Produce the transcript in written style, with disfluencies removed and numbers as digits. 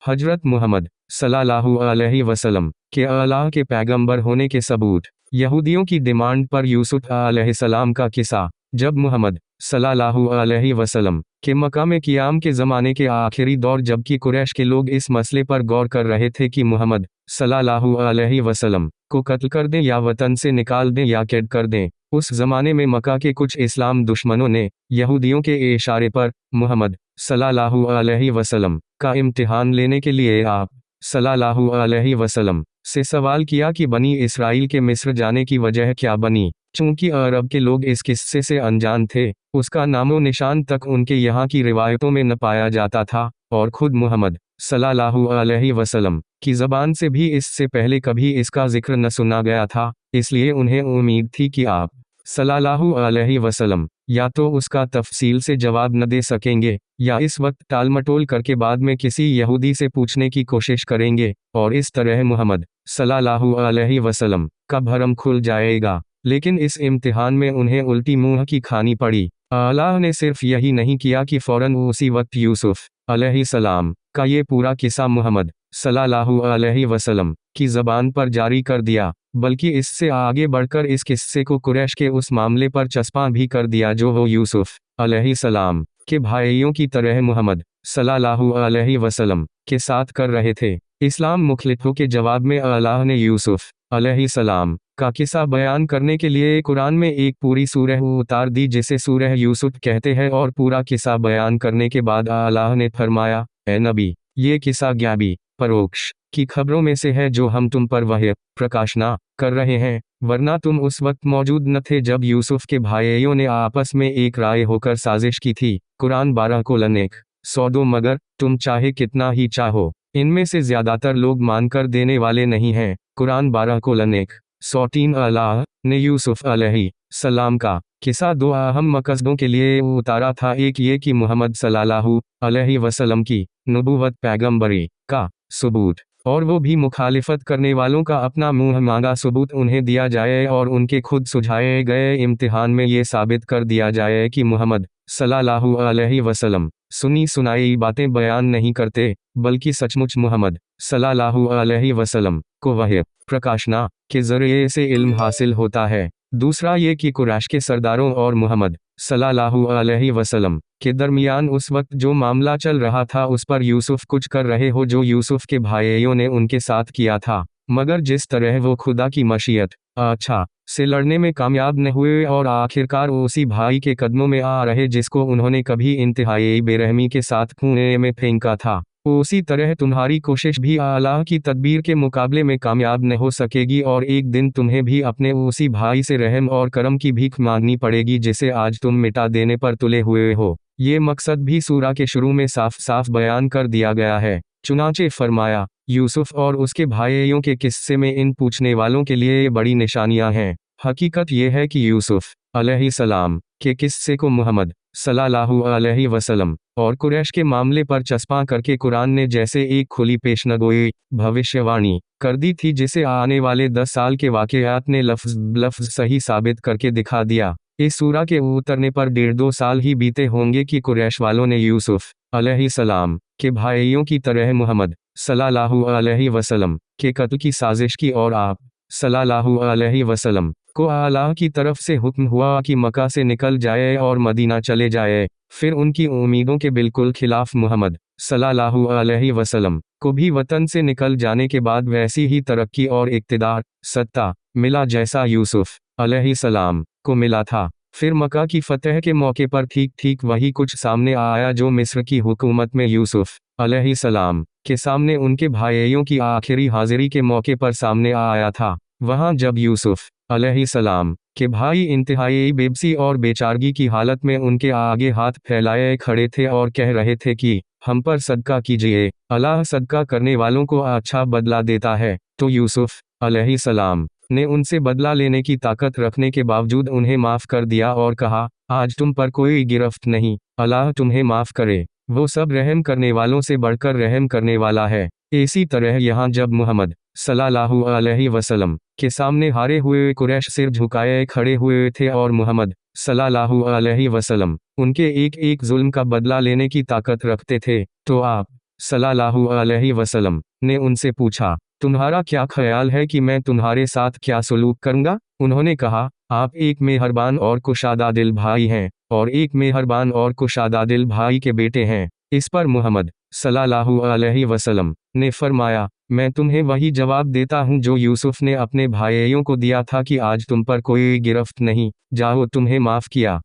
हजरत मुहम्मद सल्लल्लाहु अलैहि वसल्लम के अल्लाह के पैगंबर होने के सबूत। यहूदियों की डिमांड पर यूसुफ अलैहिस्सलाम का किस्सा। जब मुहम्मद सल्लल्लाहु अलैहि वसल्लम के मक्का में क़ियाम के ज़माने के आखिरी दौर जबकि कुरैश के लोग इस मसले पर गौर कर रहे थे कि मुहम्मद सल्लल्लाहु अलैहि वसल्लम को कत्ल कर दें या वतन से निकाल दें या कैद कर दें, उस ज़माने में मक्का के कुछ इस्लाम दुश्मनों ने यहूदियों के इशारे पर मुहम्मद सल्लल्लाहु अलैहि वसल्लम का इम्तिहान लेने के लिए आप सल्लल्लाहु अलैहि वसल्लम से सवाल किया कि बनी इसराइल के मिस्र जाने की वजह क्या बनी। चूंकि अरब के लोग इस किस्से से अनजान थे, उसका नामो निशान तक उनके यहाँ की रिवायतों में न पाया जाता था, और खुद मुहम्मद सल्लल्लाहु अलैहि वसल्लम की ज़बान से भी इससे पहले कभी इसका जिक्र न सुना गया था। इसलिए उन्हें उम्मीद थी कि आप सल्लल्लाहु अलैहि वसल्लम या तो उसका तफसील से जवाब न दे सकेंगे, या इस वक्त टालमटोल करके बाद में किसी यहूदी से पूछने की कोशिश करेंगे, और इस तरह मुहम्मद सल्लल्लाहु अलैहि वसल्लम का भरम खुल जाएगा। लेकिन इस इम्तिहान में उन्हें उल्टी मुंह की खानी पड़ी। अल्लाह ने सिर्फ यही नहीं किया कि फ़ौरन उसी वक्त यूसुफ अलैहिस्सलाम का ये पूरा किस्सा मुहम्मद सल्लल्लाहु अलैहि वसल्लम की ज़बान पर जारी कर दिया, बल्कि इससे आगे बढ़कर इस किस्से को कुरैश के उस मामले पर चस्पा भी कर दिया जो वो यूसुफ अलैहिस्सलाम के भाइयों की तरह मुहम्मद सल्लल्लाहु अलैहि वसल्लम के साथ कर रहे थे। इस्लाम मुखलिफों के जवाब में अल्लाह ने यूसुफ अलैहिस्सलाम का किस्सा बयान करने के लिए कुरान में एक पूरी सूरह उतार दी जिसे सूरह यूसुफ कहते हैं, और पूरा किस्सा बयान करने के बाद अल्लाह ने फरमाया, ए नबी, ये किस्सा ज्ञाबी परोक्ष की खबरों में से है जो हम तुम पर वही प्रकाशना कर रहे हैं, वरना तुम उस वक्त मौजूद न थे जब यूसुफ के भाइयों ने आपस में एक राय होकर साजिश की थी। कुरान 12:1-102 मगर तुम चाहे कितना ही चाहो, इनमें से ज्यादातर लोग मानकर देने वाले नहीं हैं। कुरान 12:1-103 अल्लाह ने यूसुफ अलैहिस्सलाम का किस्सा दो अहम मकसदों के लिए उतारा था। एक ये कि मुहम्मद सल्लल्लाहु अलैहि वसल्लम की नबूवत पैगंबरी का सबूत, और वो भी मुखालिफत करने वालों का अपना मुंह मांगा सबूत उन्हें दिया जाए, और उनके खुद सुझाए गए इम्तिहान में ये साबित कर दिया जाए कि मुहम्मद सल्लल्लाहु अलैहि वसल्लम सुनी सुनाई बातें बयान नहीं करते, बल्कि सचमुच मुहम्मद सल्लल्लाहु अलैहि वसल्लम को वही प्रकाशना के जरिए से इल्म हासिल होता है। दूसरा ये कि कुरैश के सरदारों और मुहम्मद सल्लल्लाहु अलैहि वसल्लम के दरमियान उस वक्त जो मामला चल रहा था उस पर यूसुफ कुछ कर रहे हो जो यूसुफ के भाइयों ने उनके साथ किया था, मगर जिस तरह वो खुदा की मशीयत अच्छा से लड़ने में कामयाब न हुए और आखिरकार उसी भाई के कदमों में आ रहे जिसको उन्होंने कभी इंतहाई बेरहमी के साथ कुएं में फेंका था, उसी तरह तुम्हारी कोशिश भी अल्लाह की तदबीर के मुकाबले में कामयाब न हो सकेगी, और एक दिन तुम्हें भी अपने उसी भाई से रहम और करम की भीख मांगनी पड़ेगी जिसे आज तुम मिटा देने पर तुले हुए हो। ये मकसद भी सूरा के शुरू में साफ साफ बयान कर दिया गया है। चुनांचे फरमाया, यूसुफ और उसके भाइयों के किस्से में इन पूछने वालों के लिए बड़ी निशानियां हैं। हकीकत यह है कि यूसुफ अलैहिस्सलाम के किस्से को मुहम्मद सल्लल्लाहु अलैहि वसल्लम और कुरैश के मामले पर चस्पा करके कुरान ने जैसे एक खुली पेशनगोई भविष्यवाणी कर दी थी जिसे आने वाले 10 साल के वाक़यात ने लफ्ज़ सही साबित करके दिखा दिया। इस सूरा के उतरने पर 1.5-2 साल ही बीते होंगे कि कुरैश वालों ने यूसुफ अलैहिस्सलाम के भाइयों की तरह मुहम्मद सल्लल्लाहु अलैहि वसल्लम के कत्ल की साजिश की, और आप सल्लल्लाहु अलैहि वसल्लम को अल्लाह की तरफ से हुक्म हुआ कि मक्का से निकल जाए और मदीना चले जाए। फिर उनकी उम्मीदों के बिल्कुल खिलाफ मुहम्मद सल्लल्लाहु अलैहि वसल्लम को भी वतन से निकल जाने के बाद वैसी ही तरक्की और इक़्तिदार सत्ता मिला जैसा यूसुफ अलैहिस्सलाम को मिला था। फिर मक्का की फतह के मौके पर ठीक ठीक वही कुछ सामने आया जो मिस्र की हुकूमत में यूसुफ अलैहिस्सलाम के सामने उनके भाइयों की आखिरी हाजिरी के मौके पर सामने आया था। वहां जब यूसुफ अलैहिस्सलाम के भाई इंतहाई बेबसी और बेचारगी की हालत में उनके आगे हाथ फैलाए खड़े थे और कह रहे थे कि हम पर सदका कीजिए, अल्लाह सदका करने वालों को अच्छा बदला देता है, तो यूसुफ अलैहिस्सलाम ने उनसे बदला लेने की ताकत रखने के बावजूद उन्हें माफ़ कर दिया और कहा, आज तुम पर कोई गिरफ्त नहीं, अल्लाह तुम्हें माफ़ करे, वो सब रहम करने वालों से बढ़कर रहम करने वाला है। इसी तरह यहाँ जब मुहम्मद सल्लल्लाहु अलैहि वसल्लम के सामने हारे हुए कुरैश सिर झुकाए खड़े हुए थे और मुहम्मद सल्लल्लाहु अलैहि वसल्लम उनके एक एक जुल्म का बदला लेने की ताकत रखते थे, तो आप सल्लल्लाहु अलैहि वसल्लम ने उनसे पूछा, तुम्हारा क्या ख्याल है कि मैं तुम्हारे साथ क्या सलूक करूंगा? उन्होंने कहा, आप एक मेहरबान और कुशादा दिल भाई हैं, और एक मेहरबान और कुशादा दिल भाई के बेटे हैं। इस पर मुहम्मद सल्लल्लाहु अलैहि वसल्लम ने फरमाया, मैं तुम्हें वही जवाब देता हूँ जो यूसुफ ने अपने भाइयों को दिया था कि आज तुम पर कोई गिरफ्त नहीं, जाओ तुम्हें माफ़ किया।